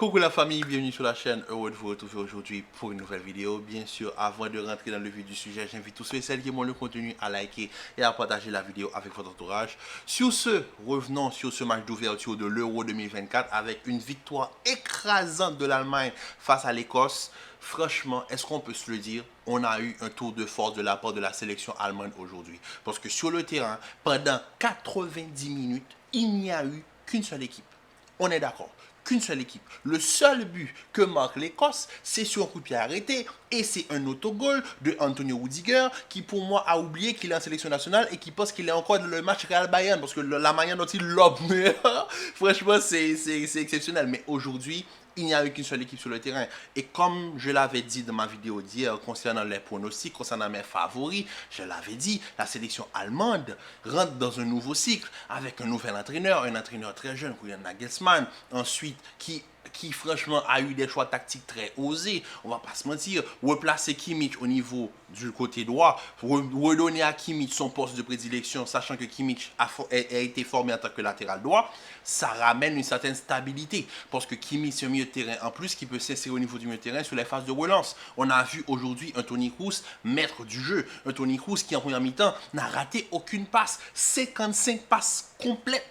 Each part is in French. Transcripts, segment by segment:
Coucou la famille, bienvenue sur la chaîne, heureux de vous retrouver aujourd'hui pour une nouvelle vidéo. Bien sûr, avant de rentrer dans le vif du sujet, j'invite tous ceux et celles qui aiment le contenu à liker et à partager la vidéo avec votre entourage. Sur ce, revenons sur ce match d'ouverture de l'Euro 2024 avec une victoire écrasante de l'Allemagne face à l'Écosse. Franchement, est-ce qu'on peut se le dire? On a eu un tour de force de la part de la sélection allemande aujourd'hui. Parce que sur le terrain, pendant 90 minutes, il n'y a eu qu'une seule équipe. On est d'accord, qu'une seule équipe. Le seul but que marque l'Écosse, c'est sur un coup de pied arrêté et c'est un autogol de Antonio Rudiger qui pour moi a oublié qu'il est en sélection nationale et qui pense qu'il est encore dans le match Real Bayern parce que la manière dont il lobe, franchement c'est exceptionnel. Mais aujourd'hui, il n'y a eu qu'une seule équipe sur le terrain. Et comme je l'avais dit dans ma vidéo d'hier concernant les pronostics, concernant mes favoris, je l'avais dit, la sélection allemande rentre dans un nouveau cycle avec un nouvel entraîneur, un entraîneur très jeune, Julian Nagelsmann, ensuite qui franchement a eu des choix tactiques très osés, on va pas se mentir, replacer Kimmich au niveau du côté droit, redonner à Kimmich son poste de prédilection, sachant que Kimmich a été formé en tant que latéral droit, ça ramène une certaine stabilité, parce que Kimmich c'est un milieu de terrain en plus qui peut s'insérer au niveau du milieu de terrain sur les phases de relance. On a vu aujourd'hui un Toni Kroos maître du jeu, un Toni Kroos qui en première mi-temps n'a raté aucune passe, 55 passes complètes.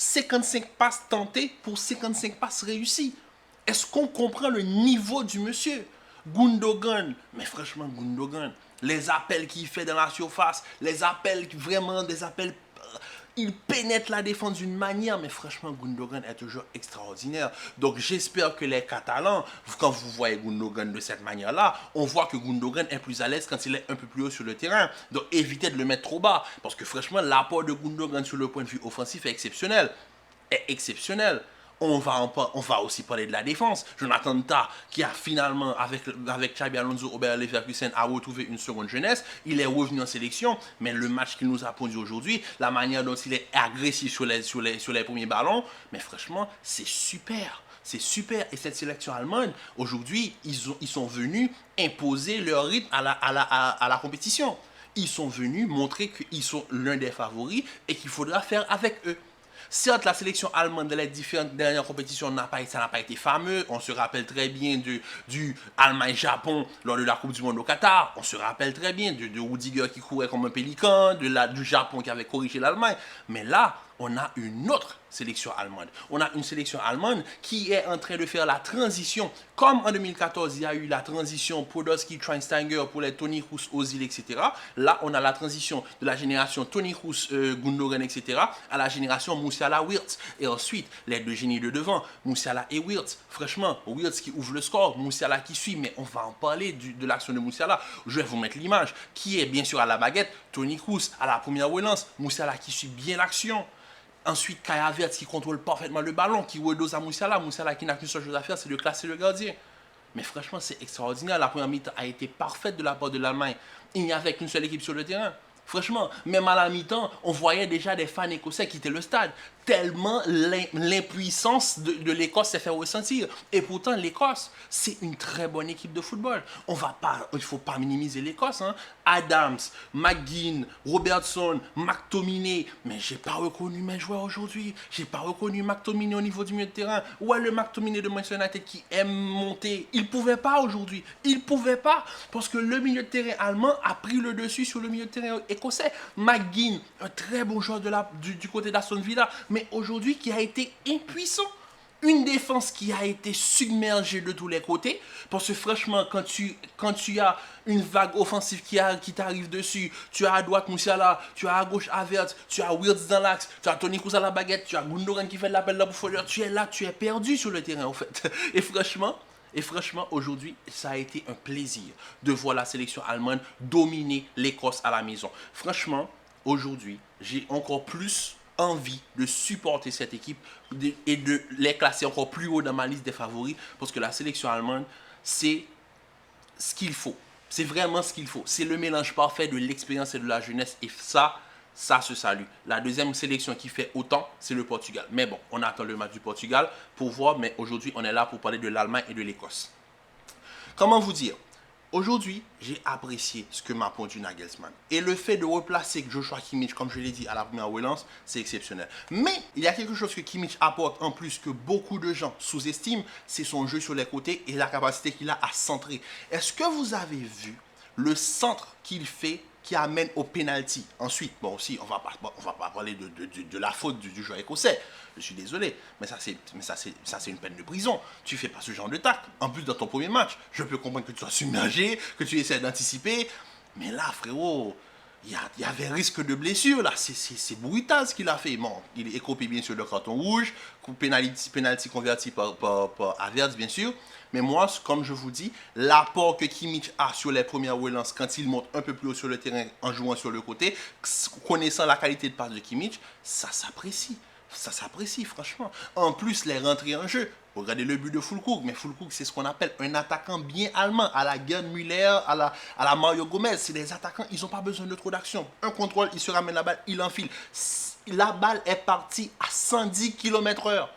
55 passes tentées pour 55 passes réussies. Est-ce qu'on comprend le niveau du monsieur? Gundogan, mais franchement Gundogan, les appels qu'il fait dans la surface, les appels, vraiment des appels, il pénètre la défense d'une manière, mais franchement Gundogan est toujours extraordinaire. Donc j'espère que les Catalans, quand vous voyez Gundogan de cette manière-là, on voit que Gundogan est plus à l'aise quand il est un peu plus haut sur le terrain. Donc évitez de le mettre trop bas, parce que franchement l'apport de Gundogan sur le point de vue offensif est exceptionnel. On va aussi parler de la défense. Jonathan Tah, qui a finalement, avec Xabi Alonso, Robert Leverkusen, a retrouvé une seconde jeunesse. Il est revenu en sélection, mais le match qu'il nous a pondu aujourd'hui, la manière dont il est agressif sur les premiers ballons, mais franchement, c'est super. C'est super. Et cette sélection allemande, aujourd'hui, ils sont venus imposer leur rythme à la compétition. Ils sont venus montrer qu'ils sont l'un des favoris et qu'il faudra faire avec eux. Certes, la sélection allemande de les différentes dernières compétitions ça n'a pas été fameux. On se rappelle très bien du Allemagne-Japon lors de la Coupe du Monde au Qatar. On se rappelle très bien de Rudiger qui courait comme un pélican, du Japon qui avait corrigé l'Allemagne. Mais là, on a une autre sélection allemande. On a une sélection allemande qui est en train de faire la transition. Comme en 2014, il y a eu la transition Podolski, Schweinsteiger pour les Toni Kroos, Ozil, etc. Là, on a la transition de la génération Toni Kroos, Gundogan, etc. à la génération Musiala, Wirtz. Et ensuite, les deux génies de devant, Musiala et Wirtz. Franchement, Wirtz qui ouvre le score, Musiala qui suit, mais on va en parler de l'action de Musiala. Je vais vous mettre l'image, qui est bien sûr à la baguette, Toni Kroos à la première relance, Musiala qui suit bien l'action. Ensuite, Kai Havertz qui contrôle parfaitement le ballon, qui redose à Musiala. Musiala qui n'a qu'une seule chose à faire, c'est de classer le gardien. Mais franchement, c'est extraordinaire. La première mi-temps a été parfaite de la part de l'Allemagne. Il n'y avait qu'une seule équipe sur le terrain. Franchement, même à la mi-temps, on voyait déjà des fans écossais quitter le stade. Tellement l'impuissance de l'Écosse s'est fait ressentir. Et pourtant, l'Écosse, c'est une très bonne équipe de football. Il ne faut pas minimiser l'Écosse. Hein. Adams, McGinn, Robertson, McTominay. Mais je n'ai pas reconnu mes joueurs aujourd'hui. Je n'ai pas reconnu McTominay au niveau du milieu de terrain. Où est le McTominay de Manchester United qui aime monter? Il ne pouvait pas aujourd'hui. Il ne pouvait pas. Parce que le milieu de terrain allemand a pris le dessus sur le milieu de terrain écossais. McGinn, un très bon joueur du côté d'Aston Villa, mais aujourd'hui qui a été impuissant. Une défense qui a été submergée de tous les côtés. Parce que franchement, quand tu as une vague offensive qui t'arrive dessus, tu as à droite Musiala, tu as à gauche Havertz, tu as Wirtz dans l'axe, tu as Toni Kroos à la baguette, tu as Gundogan qui fait l'appel de la bouffonneur, tu es là, tu es perdu sur le terrain en fait. Et franchement, aujourd'hui, ça a été un plaisir de voir la sélection allemande dominer l'Écosse à la maison. Franchement, aujourd'hui, j'ai encore plus envie de supporter cette équipe et de les classer encore plus haut dans ma liste des favoris parce que la sélection allemande, c'est ce qu'il faut. C'est vraiment ce qu'il faut. C'est le mélange parfait de l'expérience et de la jeunesse et ça se salue. La deuxième sélection qui fait autant, c'est le Portugal. Mais bon, on attend le match du Portugal pour voir, mais aujourd'hui, on est là pour parler de l'Allemagne et de l'Écosse. Comment vous dire? Aujourd'hui, j'ai apprécié ce que m'a pondu Nagelsmann. Et le fait de replacer Joshua Kimmich, comme je l'ai dit à la première relance, c'est exceptionnel. Mais il y a quelque chose que Kimmich apporte en plus que beaucoup de gens sous-estiment, c'est son jeu sur les côtés et la capacité qu'il a à centrer. Est-ce que vous avez vu le centre qu'il fait qui amène au penalty? Ensuite, bon aussi, on va pas parler de la faute du joueur écossais. Je suis désolé, mais ça c'est une peine de prison. Tu fais pas ce genre de tacle. En plus, dans ton premier match, je peux comprendre que tu sois submergé, que tu essaies d'anticiper. Mais là, frérot, il y avait risque de blessure. Là, c'est brutal ce qu'il a fait. Bon, il est écopé bien sûr de carton rouge, penalty converti par Havertz, bien sûr. Mais moi, comme je vous dis, l'apport que Kimmich a sur les premières relances, quand il monte un peu plus haut sur le terrain en jouant sur le côté, connaissant la qualité de passe de Kimmich, ça s'apprécie. Ça s'apprécie, franchement. En plus, les rentrées en jeu. Regardez le but de Füllkrug. Mais Füllkrug, c'est ce qu'on appelle un attaquant bien allemand. À la Gerd Müller, à la Mario Gomez. C'est des attaquants, ils n'ont pas besoin de trop d'action. Un contrôle, il se ramène la balle, il enfile. La balle est partie à 110 km/h.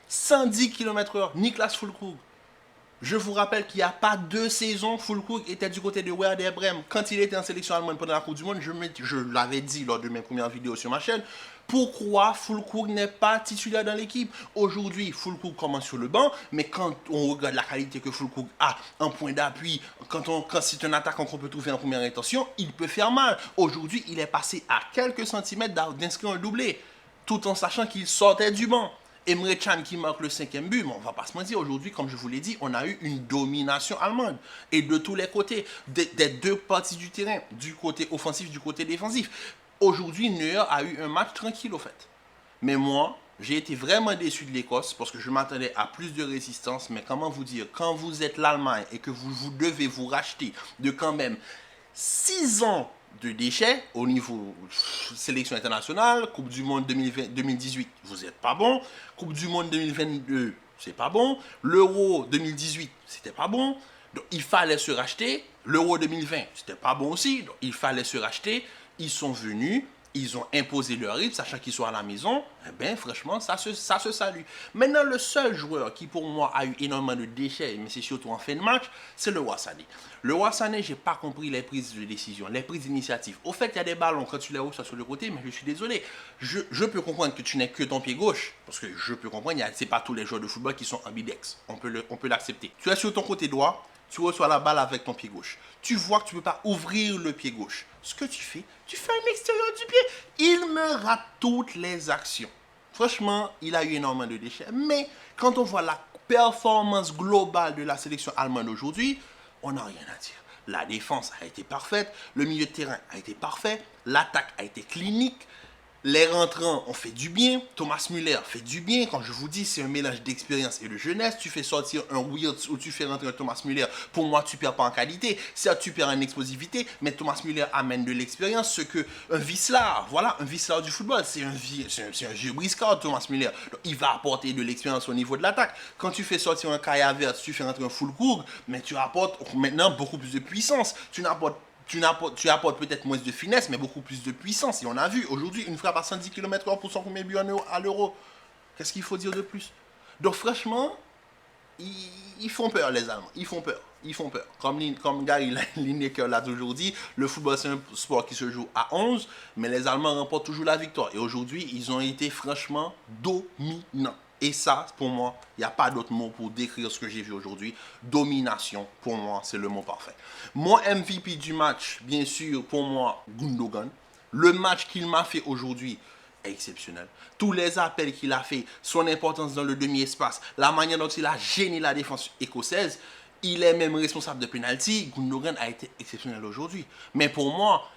110 km/h. Niklas Füllkrug. Je vous rappelle qu'il n'y a pas 2 saisons, Füllkrug était du côté de Werder Bremen. Quand il était en sélection allemande pendant la Coupe du Monde, je l'avais dit lors de mes premières vidéos sur ma chaîne, pourquoi Füllkrug n'est pas titulaire dans l'équipe? Aujourd'hui, Füllkrug commence sur le banc, mais quand on regarde la qualité que Füllkrug a en point d'appui, quand c'est un attaquant qu'on peut trouver en première intention, il peut faire mal. Aujourd'hui, il est passé à quelques centimètres d'inscrire un doublé, tout en sachant qu'il sortait du banc. Emre Can qui marque le 5e but, mais on va pas se mentir, aujourd'hui, comme je vous l'ai dit, on a eu une domination allemande. Et de tous les côtés, des 2 parties du terrain, du côté offensif, du côté défensif. Aujourd'hui, Neuer a eu un match tranquille, au fait. Mais moi, j'ai été vraiment déçu de l'Écosse parce que je m'attendais à plus de résistance. Mais comment vous dire, quand vous êtes l'Allemagne et que vous devez vous racheter de quand même 6 ans de déchets au niveau sélection internationale, Coupe du Monde 2018, vous n'êtes pas bon. Coupe du Monde 2022, c'est pas bon. L'Euro 2018, c'était pas bon. Donc il fallait se racheter. L'Euro 2020, c'était pas bon aussi. Donc il fallait se racheter. Ils sont venus. Ils ont imposé leur rythme, sachant qu'ils sont à la maison. Eh bien, franchement, ça se salue. Maintenant, le seul joueur qui, pour moi, a eu énormément de déchets, mais c'est surtout en fin de match, c'est le Leroy Sané. Le Leroy Sané, j'ai pas compris les prises de décision, les prises d'initiative. Au fait, il y a des ballons, quand tu les reçois sur le côté, mais je suis désolé. Je peux comprendre que tu n'aies que ton pied gauche, parce que je peux comprendre, c'est pas tous les joueurs de football qui sont ambidex. On peut l'accepter. Tu es sur ton côté droit, tu reçois la balle avec ton pied gauche. Tu vois que tu ne peux pas ouvrir le pied gauche. Ce que tu fais à l'extérieur du pied. Il me rate toutes les actions. Franchement, il a eu énormément de déchets. Mais quand on voit la performance globale de la sélection allemande aujourd'hui, on n'a rien à dire. La défense a été parfaite, le milieu de terrain a été parfait, l'attaque a été clinique. Les rentrants ont fait du bien. Thomas Müller fait du bien. Quand je vous dis, c'est un mélange d'expérience et de jeunesse. Tu fais sortir un Wirtz ou tu fais rentrer un Thomas Müller. Pour moi, tu perds pas en qualité. Certes, tu perds en explosivité, mais Thomas Müller amène de l'expérience. Ce que un Wislar, voilà, un Wislar du football, c'est un vieux briscard, Thomas Müller. Donc, il va apporter de l'expérience au niveau de l'attaque. Quand tu fais sortir un Kai Havertz, tu fais rentrer un Füllkrug, mais tu apportes maintenant beaucoup plus de puissance. Tu apportes peut-être moins de finesse, mais beaucoup plus de puissance. Et on a vu aujourd'hui une frappe à 110 km/h pour son premier but à l'Euro. Qu'est-ce qu'il faut dire de plus? Donc franchement, ils font peur les Allemands. Ils font peur. Comme Gary Lineker l'a toujours dit, le football c'est un sport qui se joue à 11, mais les Allemands remportent toujours la victoire. Et aujourd'hui, ils ont été franchement dominants. Et ça, pour moi, il n'y a pas d'autre mot pour décrire ce que j'ai vu aujourd'hui. Domination, pour moi, c'est le mot parfait. Mon MVP du match, bien sûr, pour moi, Gundogan. Le match qu'il m'a fait aujourd'hui est exceptionnel. Tous les appels qu'il a fait, son importance dans le demi-espace, la manière dont il a gêné la défense écossaise, il est même responsable de penalty. Gundogan a été exceptionnel aujourd'hui. Mais pour moi,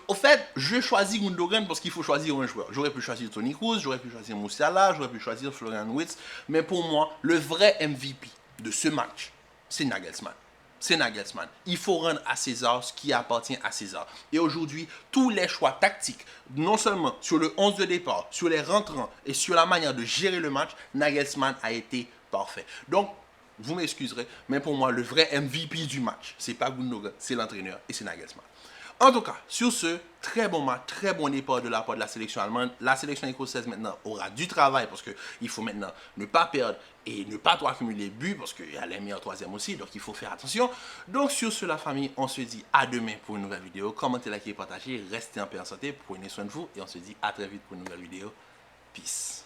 au fait, je choisis Gundogan parce qu'il faut choisir un joueur. J'aurais pu choisir Toni Kroos, j'aurais pu choisir Musiala, j'aurais pu choisir Florian Wirtz. Mais pour moi, le vrai MVP de ce match, c'est Nagelsmann. C'est Nagelsmann. Il faut rendre à César ce qui appartient à César. Et aujourd'hui, tous les choix tactiques, non seulement sur le 11 de départ, sur les rentrants et sur la manière de gérer le match, Nagelsmann a été parfait. Donc, vous m'excuserez, mais pour moi, le vrai MVP du match, c'est pas Gundogan, c'est l'entraîneur et c'est Nagelsmann. En tout cas, sur ce, très bon match, très bon départ de la part de la sélection allemande. La sélection écossaise maintenant aura du travail parce qu'il faut maintenant ne pas perdre et ne pas trop accumuler de buts parce qu'il y a les meilleurs troisième aussi, donc il faut faire attention. Donc sur ce, la famille, on se dit à demain pour une nouvelle vidéo. Commentez, likez, partagez, restez en paix et en santé, prenez soin de vous et on se dit à très vite pour une nouvelle vidéo. Peace.